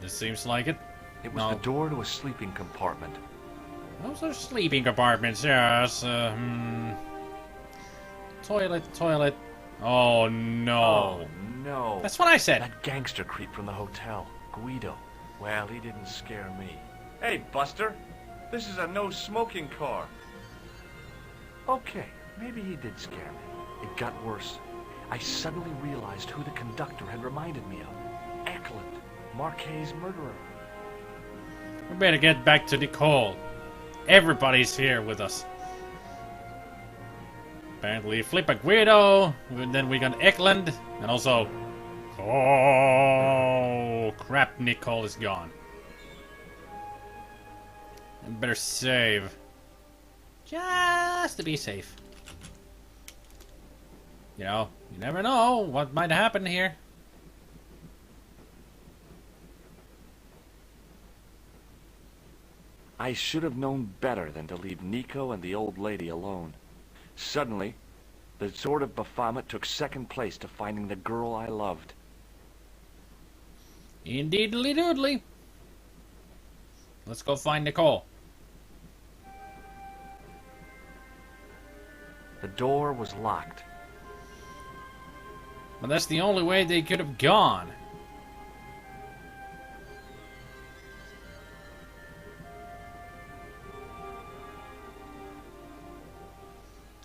This seems like it. It was the door to a sleeping compartment. Those are sleeping compartments, yes. Toilet. Oh no. Oh no. That's what I said. That gangster creep from the hotel, Guido. Well, he didn't scare me. Hey, Buster. This is a no-smoking car. Okay, maybe he did scare me. It got worse. I suddenly realized who the conductor had reminded me of. Eklund, Marquet's murderer. We better get back to Nicole. Everybody's here with us. Apparently, flip a Guido. Then we got Eklund. And also... Oh, crap, Nicole is gone. I better save. Just to be safe. You know, you never know what might happen here. I should have known better than to leave Nico and the old lady alone. Suddenly, the sword of Baphomet took second place to finding the girl I loved. Indeedly doodly. Let's go find Nicole. The door was locked. But that's the only way they could have gone.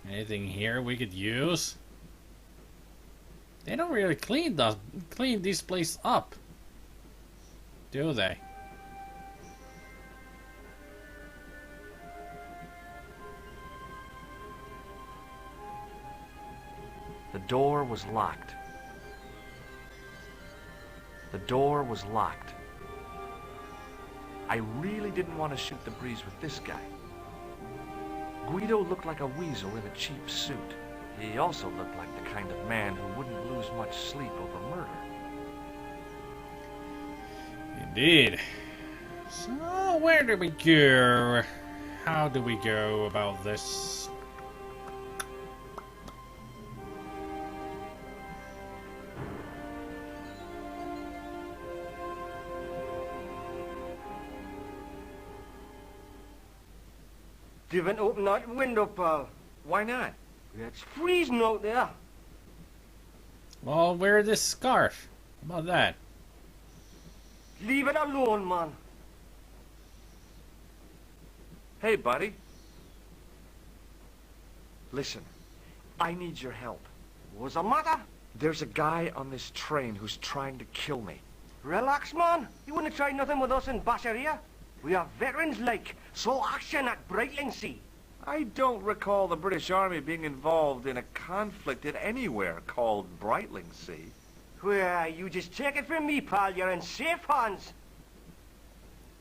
Anything here we could use? They don't really clean this place up, do they? The door was locked. The door was locked. I really didn't want to shoot the breeze with this guy. Guido looked like a weasel in a cheap suit. He also looked like the kind of man who wouldn't lose much sleep over murder. Indeed. So, where do we go? How do we go about this? Didn't open that window, pal. Why not? It's freezing out there. Well, wear this scarf. How about that? Leave it alone, man. Hey, buddy. Listen, I need your help. What's the matter? There's a guy on this train who's trying to kill me. Relax, man. You wouldn't try nothing with us in Basharia. We are veterans like, so action at Brightlingsea. I don't recall the British Army being involved in a conflict at anywhere called Brightlingsea. Well, you just take it from me, pal. You're in safe hands.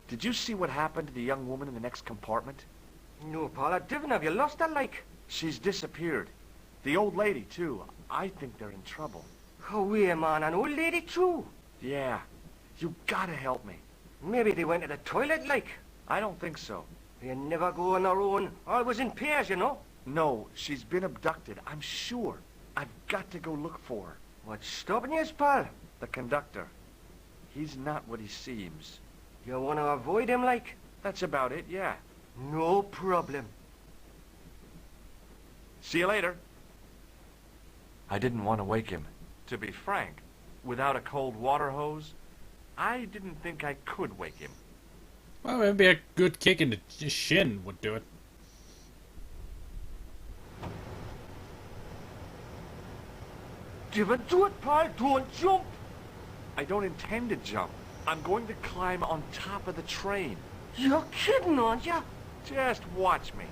Did you see what happened to the young woman in the next compartment? No, pal, I didn't. Have you lost her, like? She's disappeared. The old lady, too. I think they're in trouble. Oh, wait, man. An old lady, too. Yeah. You gotta help me. Maybe they went to the toilet, like. I don't think so. They never go on their own. Always in pairs, you know. No, she's been abducted, I'm sure. I've got to go look for her. What's stopping you, pal? The conductor. He's not what he seems. You want to avoid him, like? That's about it, yeah. No problem. See you later. I didn't want to wake him. To be frank, without a cold water hose, I didn't think I could wake him. Well, maybe a good kick in the shin would do it. Give it to it, pal. Don't jump. I don't intend to jump. I'm going to climb on top of the train. You're kidding, aren't you? Just watch me.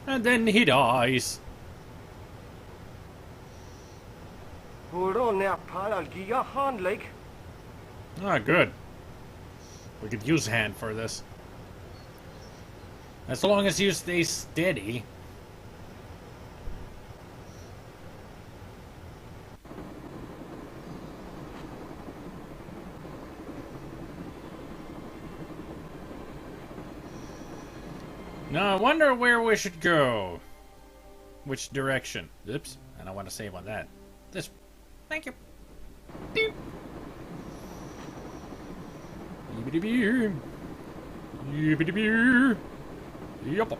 And then he dies. Hold on there, pal. I'll give you a hand, like. Ah, good. We could use a hand for this. As long as you stay steady. Now, I wonder where we should go. Which direction? Oops, I don't want to save on that. This. Thank you. Beep. Yibbity-beer. Yibbity-beer. Yup.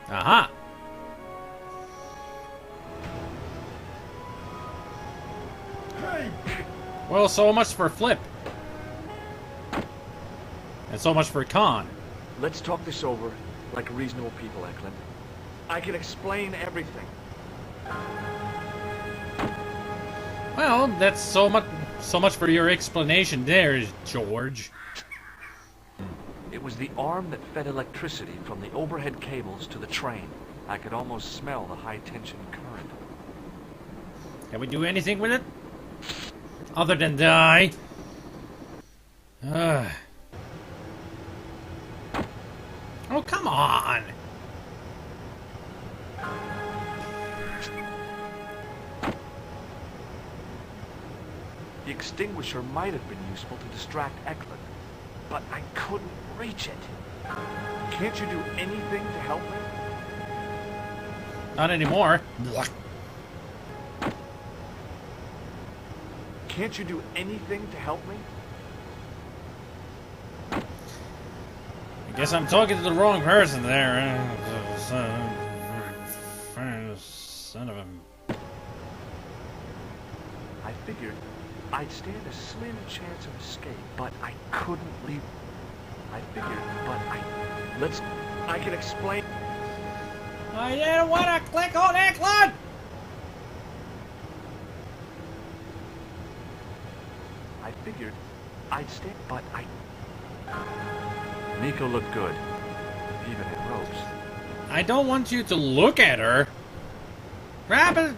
Aha! Well, so much for Flip. And so much for Con. Let's talk this over like reasonable people, Eklund. I can explain everything. Well, that's so much for your explanation there, George. It was the arm that fed electricity from the overhead cables to the train. I could almost smell the high-tension current. Can we do anything with it? Other than die? Oh, come on! The extinguisher might have been useful to distract Eklund, but I couldn't reach it. Can't you do anything to help me? Not anymore. Can't you do anything to help me? I guess I'm talking to the wrong person there. Son of a... I figured I'd stand a slim chance of escape, but I couldn't leave. I can explain. I didn't want to click on Eklund! I figured I'd stay, but Nico looked good, even in ropes. I don't want you to look at her. Grab it!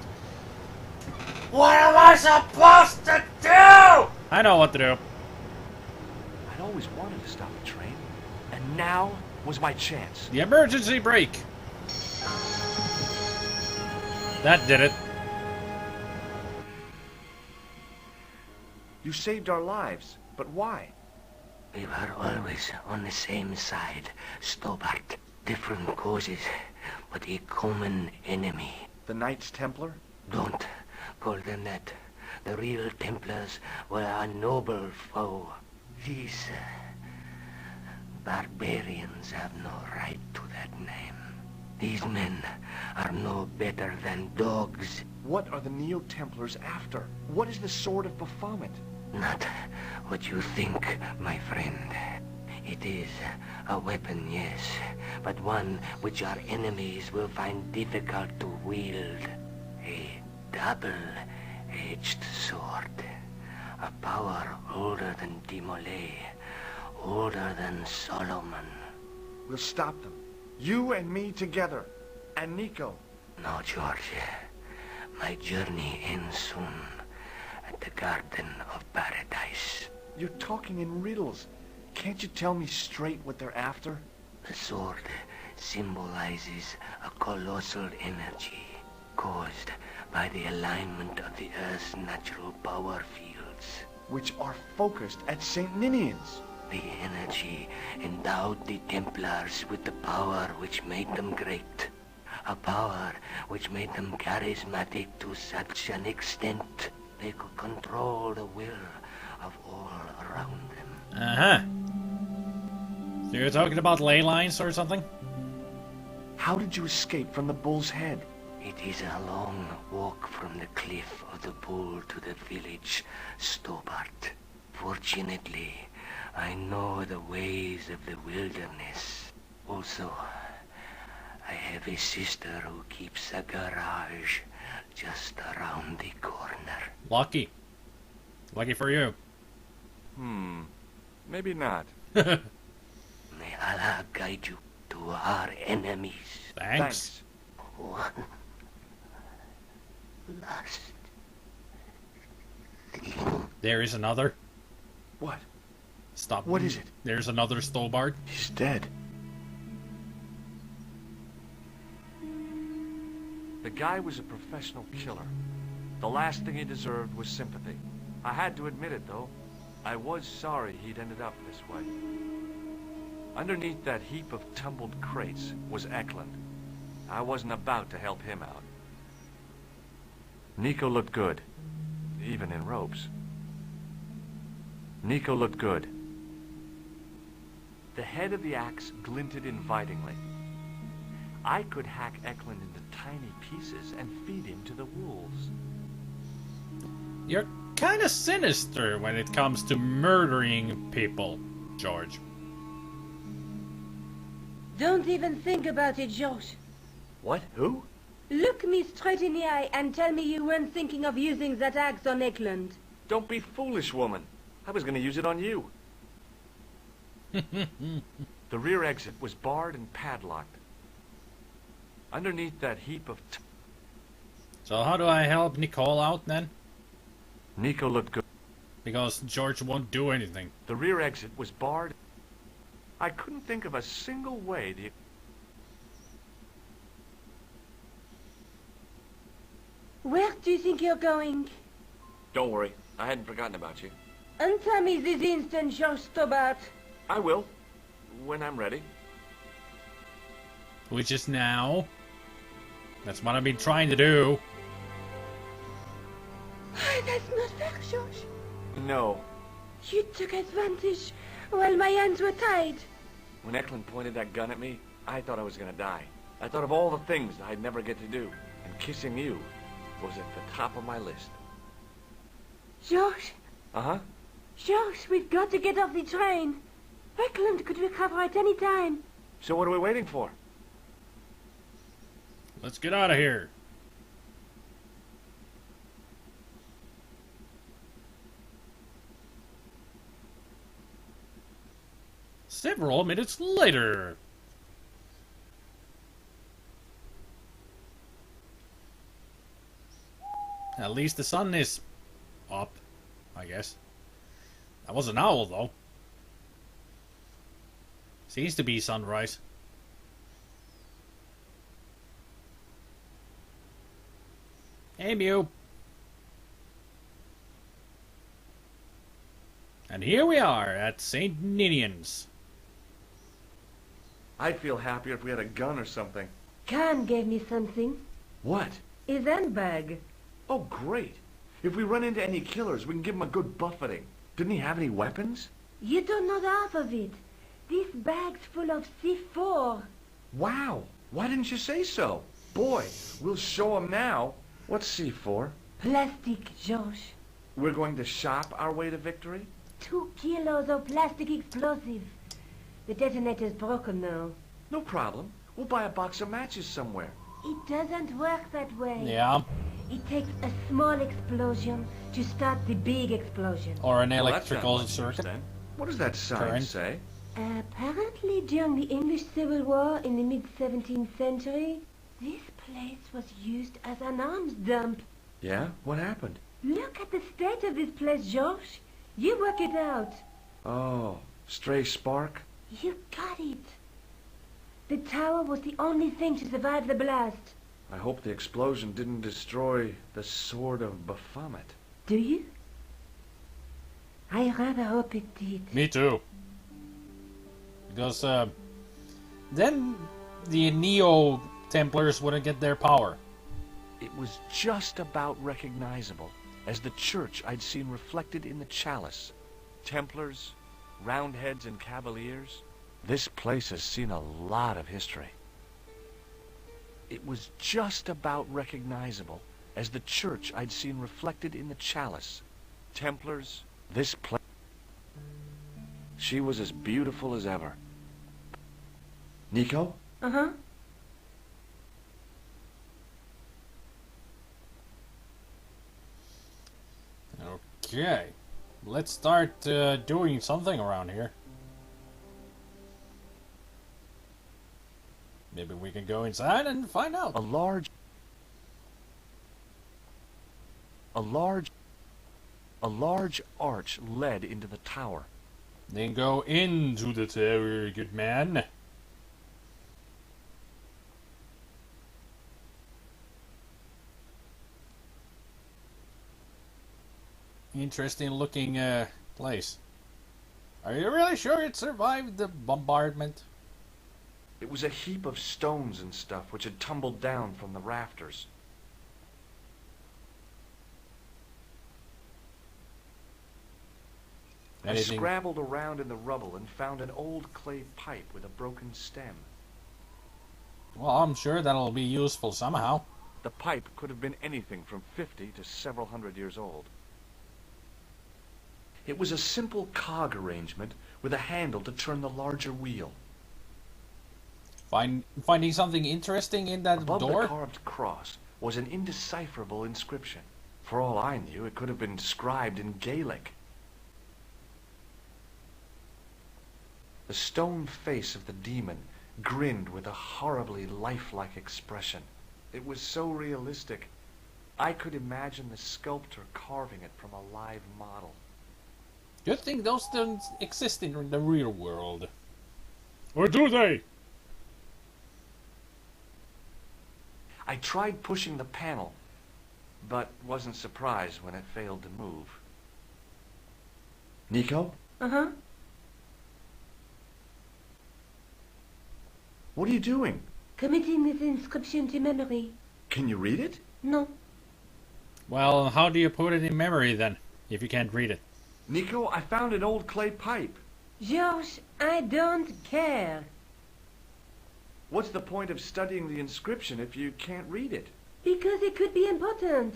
What am I supposed to do? I know what to do. I'd always wanted to stop the train, and now was my chance. The emergency brake. That did it. You saved our lives, but why? We were always on the same side, Stobart. Different causes, but a common enemy. The Knights Templar? Don't call them that. The real Templars were a noble foe. These barbarians have no right to that name. These men are no better than dogs. What are the Neo-Templars after? What is the Sword of Baphomet? Not what you think, my friend. It is a weapon, yes, but one which our enemies will find difficult to wield. A double-edged sword. A power older than Dimolay, older than Solomon. We'll stop them. You and me together. And Nico. No, George. My journey ends soon at the Garden of Paradise. You're talking in riddles. Can't you tell me straight what they're after? The sword symbolizes a colossal energy caused by the alignment of the Earth's natural power fields. Which are focused at St. Ninian's. The energy endowed the Templars with the power which made them great. A power which made them charismatic to such an extent they could control the will of all around them. Uh-huh. So you're talking about ley lines or something? How did you escape from the Bull's Head? It is a long walk from the cliff of the Bull to the village, Stobart. Fortunately, I know the ways of the wilderness. Also, I have a sister who keeps a garage just around the corner. Lucky. Lucky for you. Maybe not. May Allah guide you to our enemies. Thanks. One last thing. There is another. What? Stop. What is it? There's another Stobart. He's dead. The guy was a professional killer. The last thing he deserved was sympathy. I had to admit it, though. I was sorry he'd ended up this way. Underneath that heap of tumbled crates was Eklund. I wasn't about to help him out. Nico looked good, even in robes. Nico looked good. The head of the axe glinted invitingly. I could hack Eklund into tiny pieces and feed him to the wolves. You're kind of sinister when it comes to murdering people, George. Don't even think about it, George. What? Who? Look me straight in the eye and tell me you weren't thinking of using that axe on Eklund. Don't be foolish, woman. I was going to use it on you. The rear exit was barred and padlocked. Underneath that heap of... So how do I help Nicole out then? Nico looked good. Because George won't do anything. The rear exit was barred. I couldn't think of a single way to... Where do you think you're going? Don't worry, I hadn't forgotten about you. And tell me this instant, George Stobart. I will, when I'm ready. Which is now. That's what I've been trying to do. That's not fair, George. No. You took advantage while my hands were tied. When Eklund pointed that gun at me, I thought I was gonna die. I thought of all the things I'd never get to do, and kissing you was at the top of my list. George, Uh-huh. George, we've got to get off the train. Eklund could recover at any time. So what are we waiting for? Let's get out of here. Several minutes later. At least the sun is up, I guess. That was an owl, though. Seems to be sunrise. Hey, Mew. And here we are at St. Ninian's. I'd feel happier if we had a gun or something. Khan gave me something. What? His handbag. Oh, great. If we run into any killers, we can give them a good buffeting. Didn't he have any weapons? You don't know half of it. This bag's full of C4. Wow. Why didn't you say so? Boy, we'll show them now. What's C4? Plastic, George. We're going to shop our way to victory? 2 kilos of plastic explosive. The detonator's broken now. No problem. We'll buy a box of matches somewhere. It doesn't work that way. Yeah. It takes a small explosion to start the big explosion. Or an Well, that's electrical not much use, circuit. then. What does that sign Current. say? Apparently during the English Civil War in the mid-17th century, this place was used as an arms dump. Yeah? What happened? Look at the state of this place, George. You work it out. Oh, stray spark? You got it. The tower was the only thing to survive the blast. I hope the explosion didn't destroy the Sword of Baphomet. Do you? I rather hope it did. Me too. Because then the Neo Templars wouldn't get their power. It was just about recognizable as the church I'd seen reflected in the chalice. Templars, Roundheads, and Cavaliers. This place has seen a lot of history. It was just about recognizable as the church I'd seen reflected in the chalice. Templars, this place. She was as beautiful as ever. Nico? Uh-huh. Okay. Let's start doing something around here. Maybe we can go inside and find out. A large arch led into the tower. Then go into the tower, good man. Interesting looking place. Are you really sure it survived the bombardment? It was a heap of stones and stuff which had tumbled down from the rafters. I scrabbled around in the rubble and found an old clay pipe with a broken stem. Well, I'm sure that'll be useful somehow. The pipe could have been anything from 50 to several hundred years old. It was a simple cog arrangement with a handle to turn the larger wheel. Finding something interesting in that Above door? the carved cross was an indecipherable inscription. For all I knew, it could have been inscribed in Gaelic. The stone face of the demon grinned with a horribly lifelike expression. It was so realistic, I could imagine the sculptor carving it from a live model. You think those don't exist in the real world? Or do they? I tried pushing the panel, but wasn't surprised when it failed to move. Nico? Uh-huh. What are you doing? Committing this inscription to memory. Can you read it? No. Well, how do you put it in memory then, if you can't read it? Nico, I found an old clay pipe. George, I don't care. What's the point of studying the inscription if you can't read it? Because it could be important.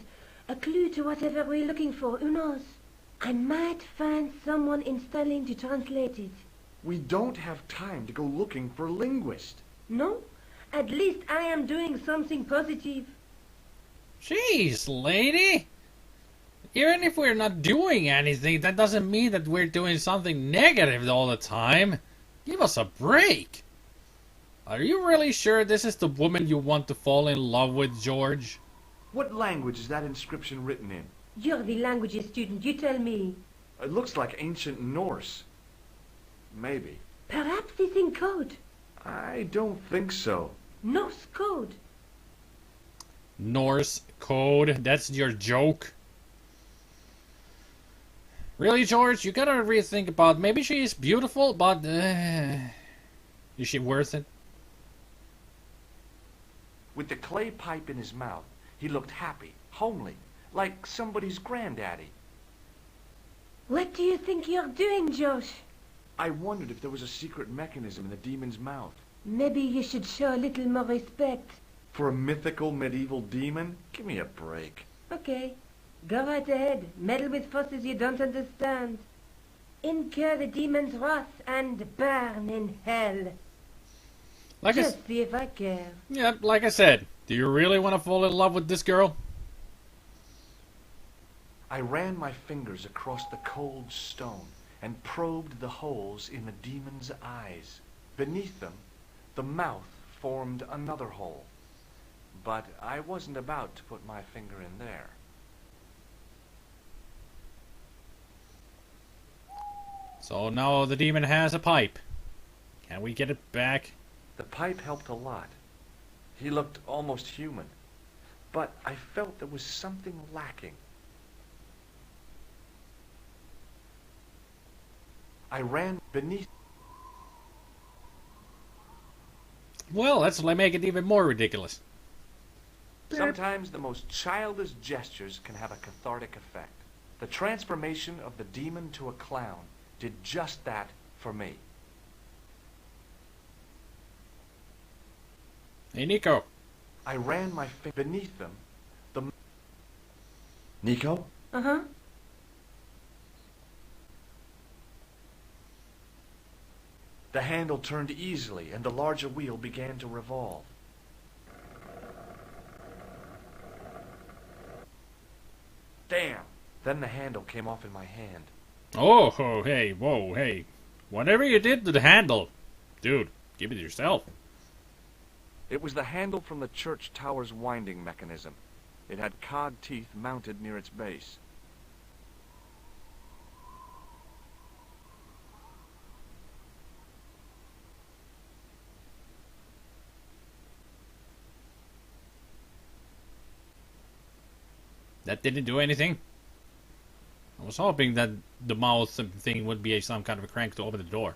A clue to whatever we're looking for, who knows? I might find someone installing to translate it. We don't have time to go looking for a linguist. No? At least I am doing something positive. Jeez, lady! Even if we're not doing anything, that doesn't mean that we're doing something negative all the time. Give us a break. Are you really sure this is the woman you want to fall in love with, George? What language is that inscription written in? You're the languages student, you tell me. It looks like ancient Norse. Maybe. Perhaps it's in code. I don't think so. Norse code. Norse code? That's your joke? Really, George? You gotta rethink about maybe she is beautiful, but is she worth it? With the clay pipe in his mouth, he looked happy, homely, like somebody's granddaddy. What do you think you're doing, Josh? I wondered if there was a secret mechanism in the demon's mouth. Maybe you should show a little more respect. For a mythical medieval demon? Give me a break. Okay. Go right ahead. Meddle with forces you don't understand. Incur the demon's wrath and burn in hell. Just see if I care. Yeah, like I said, do you really want to fall in love with this girl? I ran my fingers across the cold stone and probed the holes in the demon's eyes. Beneath them, the mouth formed another hole. But I wasn't about to put my finger in there. So now the demon has a pipe. Can we get it back? The pipe helped a lot. He looked almost human. But I felt there was something lacking. I ran beneath. Well, let's make it even more ridiculous. Sometimes the most childish gestures can have a cathartic effect. The transformation of the demon to a clown did just that for me. Hey, Nico. I ran my finger beneath them. Nico? Uh-huh. The handle turned easily, and the larger wheel began to revolve. Damn! Then the handle came off in my hand. Oh, hey, whoa, hey. Whatever you did to the handle, dude, give it yourself. It was the handle from the church tower's winding mechanism. It had cog teeth mounted near its base. That didn't do anything. I was hoping that the mouth thing would be some kind of a crank to open the door.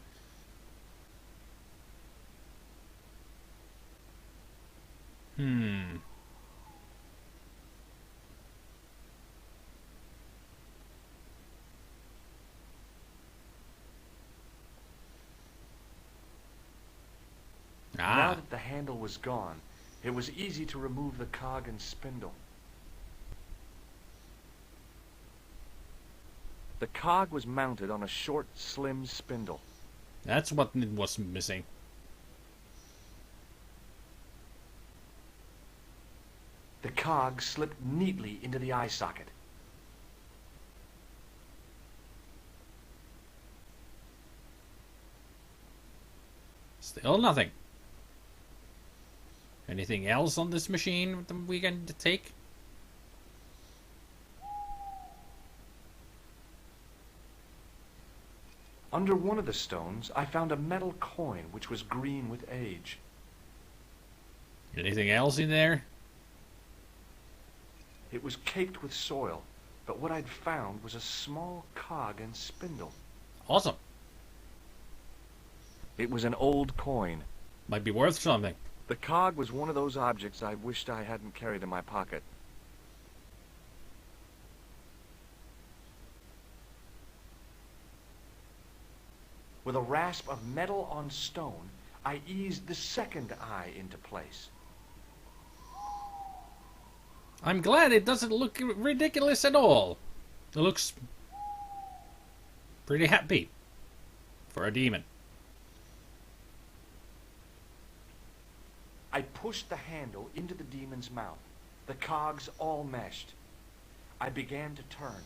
Now that the handle was gone, it was easy to remove the cog and spindle. The cog was mounted on a short, slim spindle. That's what was missing. The cog slipped neatly into the eye socket. Still nothing. Anything else on this machine that we can take? Under one of the stones, I found a metal coin which was green with age. Anything else in there? It was caked with soil, but what I'd found was a small cog and spindle. Awesome. It was an old coin. Might be worth something. The cog was one of those objects I wished I hadn't carried in my pocket. With a rasp of metal on stone, I eased the second eye into place. I'm glad it doesn't look ridiculous at all. It looks pretty happy for a demon. I pushed the handle into the demon's mouth. The cogs all meshed. I began to turn.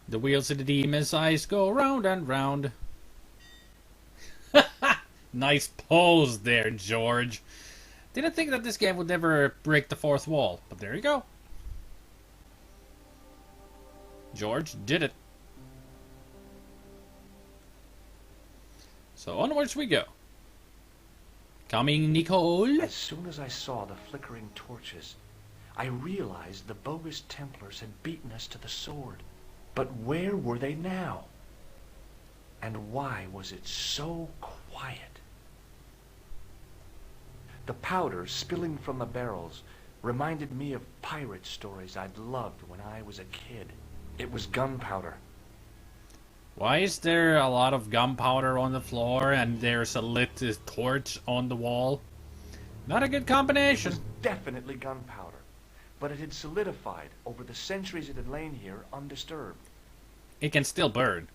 The wheels of the demon's eyes go round and round. Nice pose there, George. Didn't think that this game would ever break the fourth wall, but there you go. George did it. So onwards we go. Coming, Nico. As soon as I saw the flickering torches, I realized the bogus Templars had beaten us to the sword. But where were they now? And why was it so quiet? The powder spilling from the barrels reminded me of pirate stories I'd loved when I was a kid. It was gunpowder. Why is there a lot of gunpowder on the floor and there's a lit torch on the wall? Not a good combination. It was definitely gunpowder, but it had solidified over the centuries it had lain here undisturbed. It can still burn.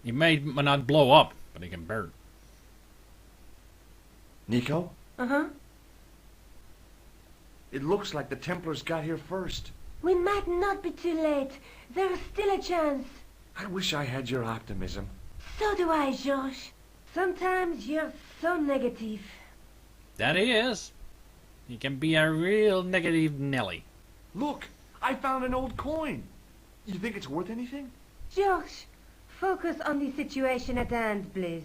It may not blow up, but it can burn. Nico? Uh-huh. It looks like the Templars got here first. We might not be too late. There's still a chance. I wish I had your optimism. So do I, George. Sometimes you're so negative. That he is. He can be a real negative Nelly. Look, I found an old coin. You think it's worth anything? George, focus on the situation at hand, please.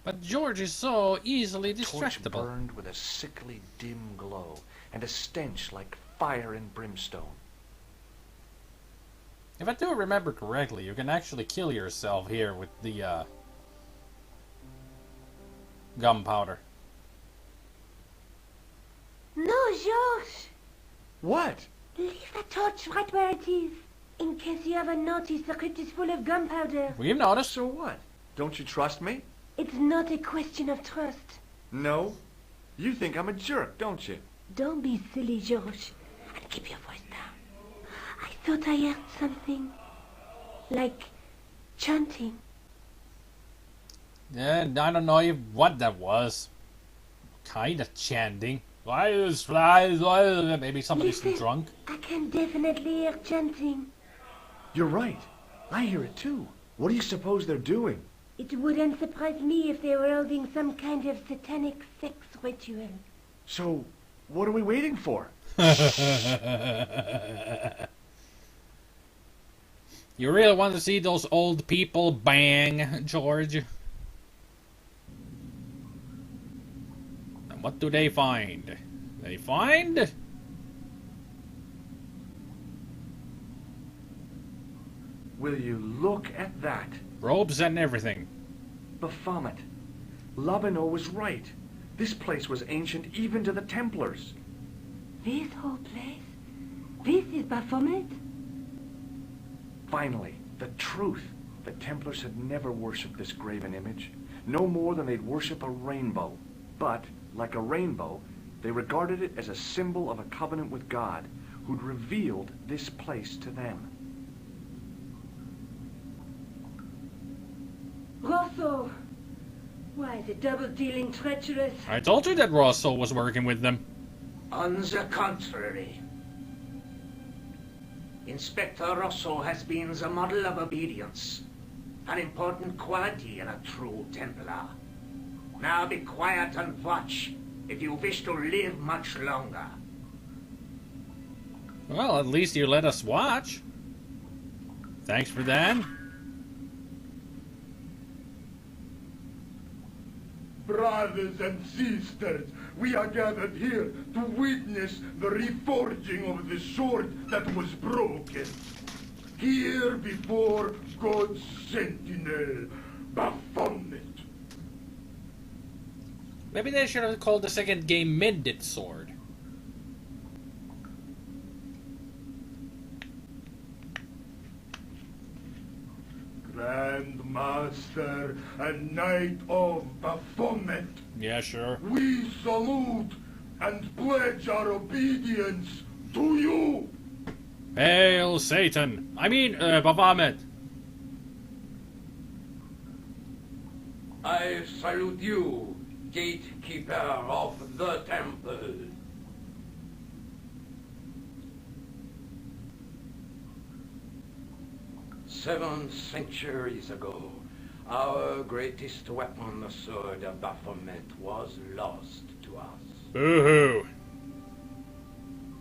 But George is so easily The torch distractible. burned with a sickly dim glow and a stench like fire and brimstone. If I do remember correctly, you can actually kill yourself here with the gunpowder. No, George. What? Leave the torch right where it is. In case you haven't noticed, the crypt is full of gunpowder. We've noticed. So what? Don't you trust me? It's not a question of trust. No. You think I'm a jerk, don't you? Don't be silly, George. And keep your voice down. I thought I heard something. Like chanting. Yeah, I don't know what that was. Kind of chanting. Maybe somebody's Listen, drunk. I can definitely hear chanting. You're right. I hear it too. What do you suppose they're doing? It wouldn't surprise me if they were holding some kind of satanic sex ritual. So, what are we waiting for? You really want to see those old people bang, George? And what do they find? They find... Will you look at that? Robes and everything. Baphomet. Labino was right. This place was ancient even to the Templars. This whole place? This is Baphomet? Finally, the truth. The Templars had never worshipped this graven image, no more than they'd worship a rainbow. But, like a rainbow, they regarded it as a symbol of a covenant with God, who'd revealed this place to them. Rosso! Why, the double-dealing treacherous. I told you that Rosso was working with them. On the contrary, Inspector Rosso has been the model of obedience, an important quality in a true Templar. Now be quiet and watch, if you wish to live much longer. Well, at least you let us watch. Thanks for that. Brothers and sisters, we are gathered here to witness the reforging of the sword that was broken. Here before God's sentinel, Baphomet. Maybe they should have called the second game Mended Sword. Grand Master and Knight of Baphomet, Yeah, sure. we salute and pledge our obedience to you. Hail Satan! I mean, Baphomet! I salute you, gatekeeper of the temple. Seven centuries ago, our greatest weapon, the sword of Baphomet, was lost to us. Boo-hoo!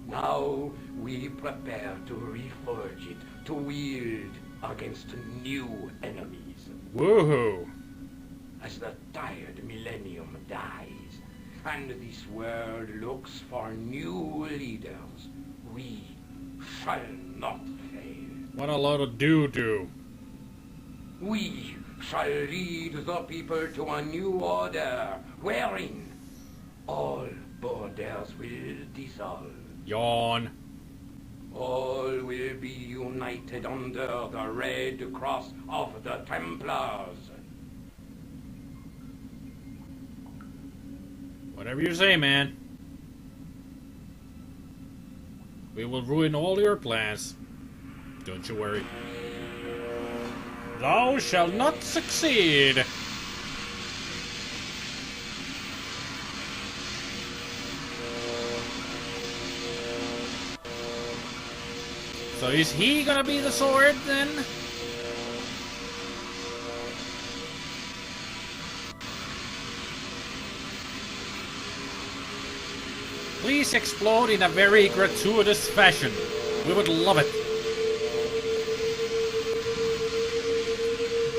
Now we prepare to reforge it, to wield against new enemies. Woohoo! As the tired millennium dies, and this world looks for new leaders, we shall not fail. What a load of doo-doo. We shall lead the people to a new order, wherein all borders will dissolve. Yawn. All will be united under the red cross of the Templars. Whatever you say, man. We will ruin all your plans. Don't you worry. Thou shalt not succeed. So is he gonna be the sword then? Please explode in a very gratuitous fashion. We would love it.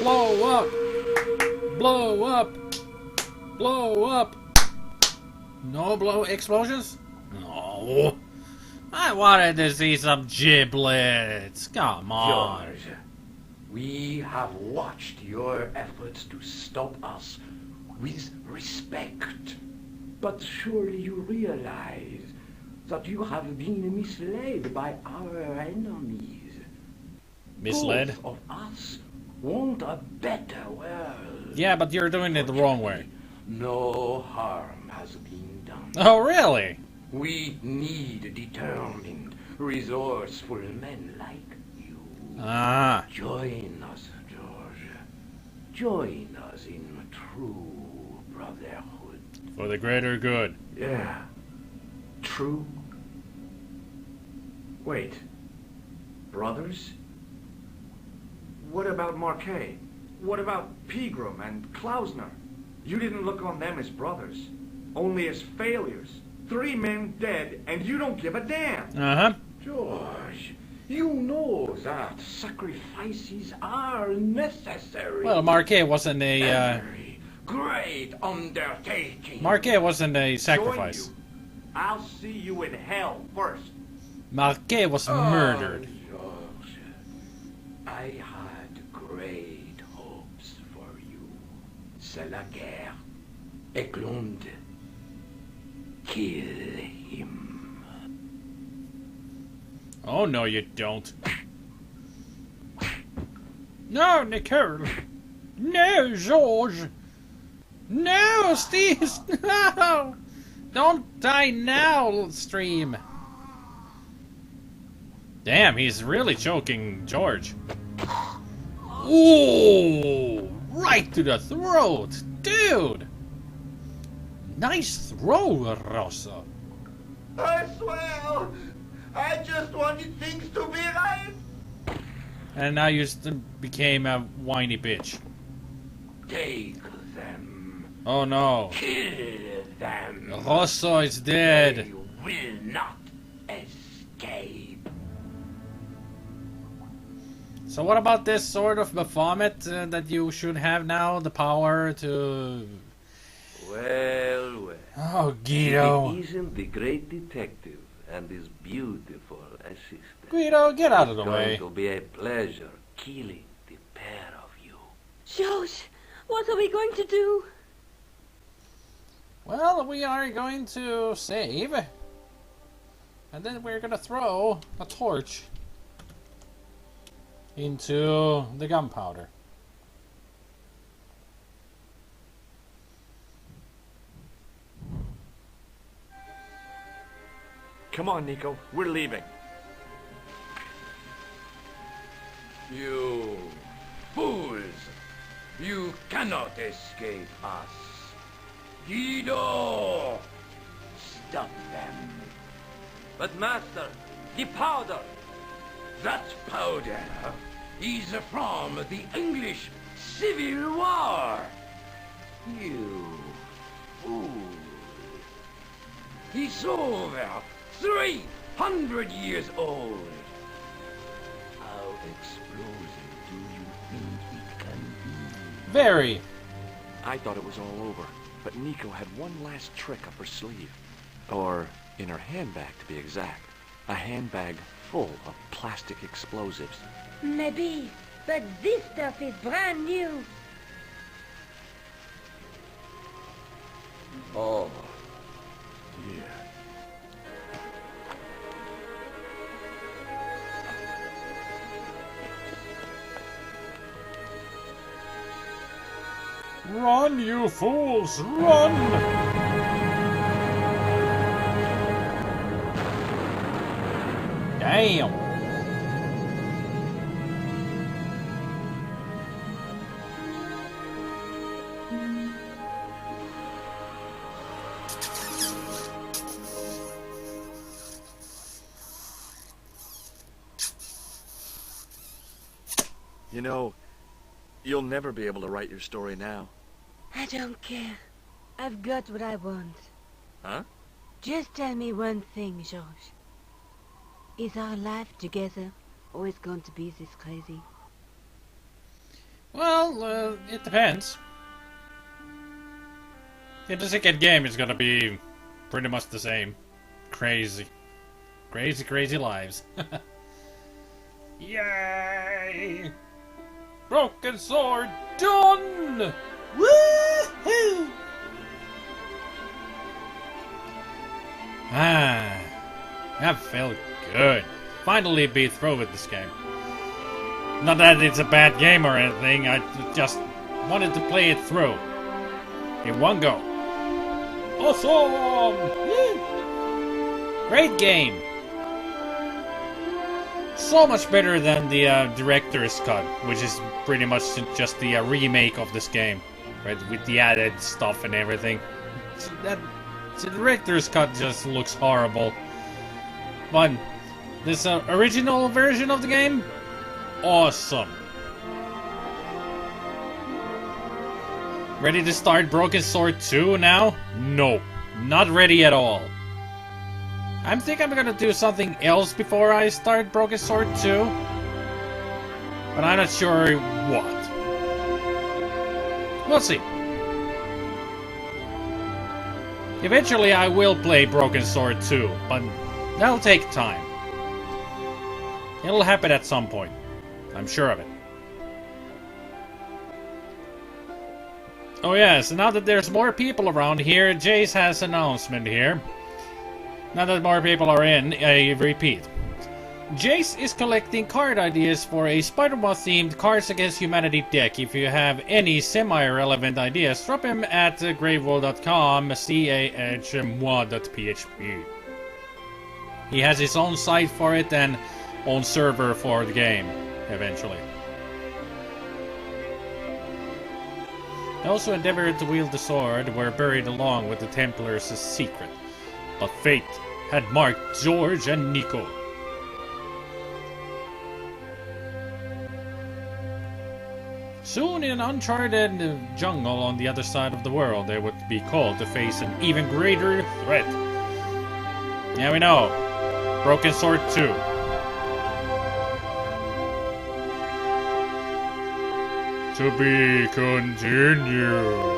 Blow up! Blow up! Blow up! No blow explosions? No. I wanted to see some giblets. Come on. George, we have watched your efforts to stop us with respect. But surely you realize that you have been misled by our enemies. Misled? Both of us want a better world. Yeah, but you're doing it the wrong way. No harm has been done. Oh, really? We need determined, resourceful men like you. Ah. Join us, George. Join us in true brotherhood. For the greater good. Yeah. True. Wait. Brothers? What about Marquet? What about Pegram and Klausner? You didn't look on them as brothers, only as failures. 3 men dead, and you don't give a damn. Uh-huh. George, you know that sacrifices are necessary. Well, Marquet wasn't a, Every great undertaking. Marquet wasn't a Join sacrifice. you. I'll see you in hell first. Marquet was murdered. George, I c'est la guerre. Eklund, kill him. Oh, no, you don't. No, Nicole. No, George. No, Steve. No. Don't die now, stream. Damn, he's really choking George. Ooh, right to the throat. Dude. Nice throw, Rosa. I swear, I just wanted things to be right. And now you became a whiny bitch. Take them. Oh no. Kill them. Rosso is dead. They will not escape. So what about this sort of Baphomet that you should have now? The power to... Well, well. Oh, Guido. He isn't the great detective and his beautiful assistant. Guido, get out of the It's way. going to be a pleasure killing the pair of you. George, what are we going to do? Well, we are going to save. And then we're gonna throw a torch into the gunpowder. Come on, Nico. We're leaving. You fools! You cannot escape us. Guido! Stop them. But master, the powder! That powder is from the English Civil War. You fool. He's over 300 years old. How explosive do you think it can be? Very. I thought it was all over, but Nico had one last trick up her sleeve. Or in her handbag, to be exact. A handbag full of plastic explosives. Maybe, but this stuff is brand new. Oh, dear. Run, you fools, run! Damn! You know, you'll never be able to write your story now. I don't care. I've got what I want. Huh? Just tell me one thing, George. Is our life together always going to be this crazy? Well, it depends. In the second game, it's gonna be pretty much the same. Crazy. Crazy, crazy lives. Yay! Broken sword done! Woohoo! Ah, that felt good. Finally be through with this game. Not that it's a bad game or anything, I just wanted to play it through. In one go. Awesome! Woo! Great game! So much better than the director's cut, which is pretty much just the remake of this game, right? With the added stuff and everything. The director's cut just looks horrible. But this original version of the game, awesome. Ready to start Broken Sword 2 now? No, not ready at all. I think I'm gonna do something else before I start Broken Sword 2. But I'm not sure what. We'll see. Eventually I will play Broken Sword 2, but that'll take time. It'll happen at some point. I'm sure of it. Oh yes, now that there's more people around here, Jace has an announcement here. Now that more people are in, I repeat. Jace is collecting card ideas for a SpiderMwa themed Cards Against Humanity deck. If you have any semi-relevant ideas, drop him at gravewall.com, CAHMWA.php. He has his own site for it and own server for the game, eventually. Those who endeavored to wield the sword were buried along with the Templars' secret. But fate had marked George and Nico. Soon, in an uncharted jungle on the other side of the world, they would be called to face an even greater threat. Yeah, we know. Broken Sword 2. To be continued.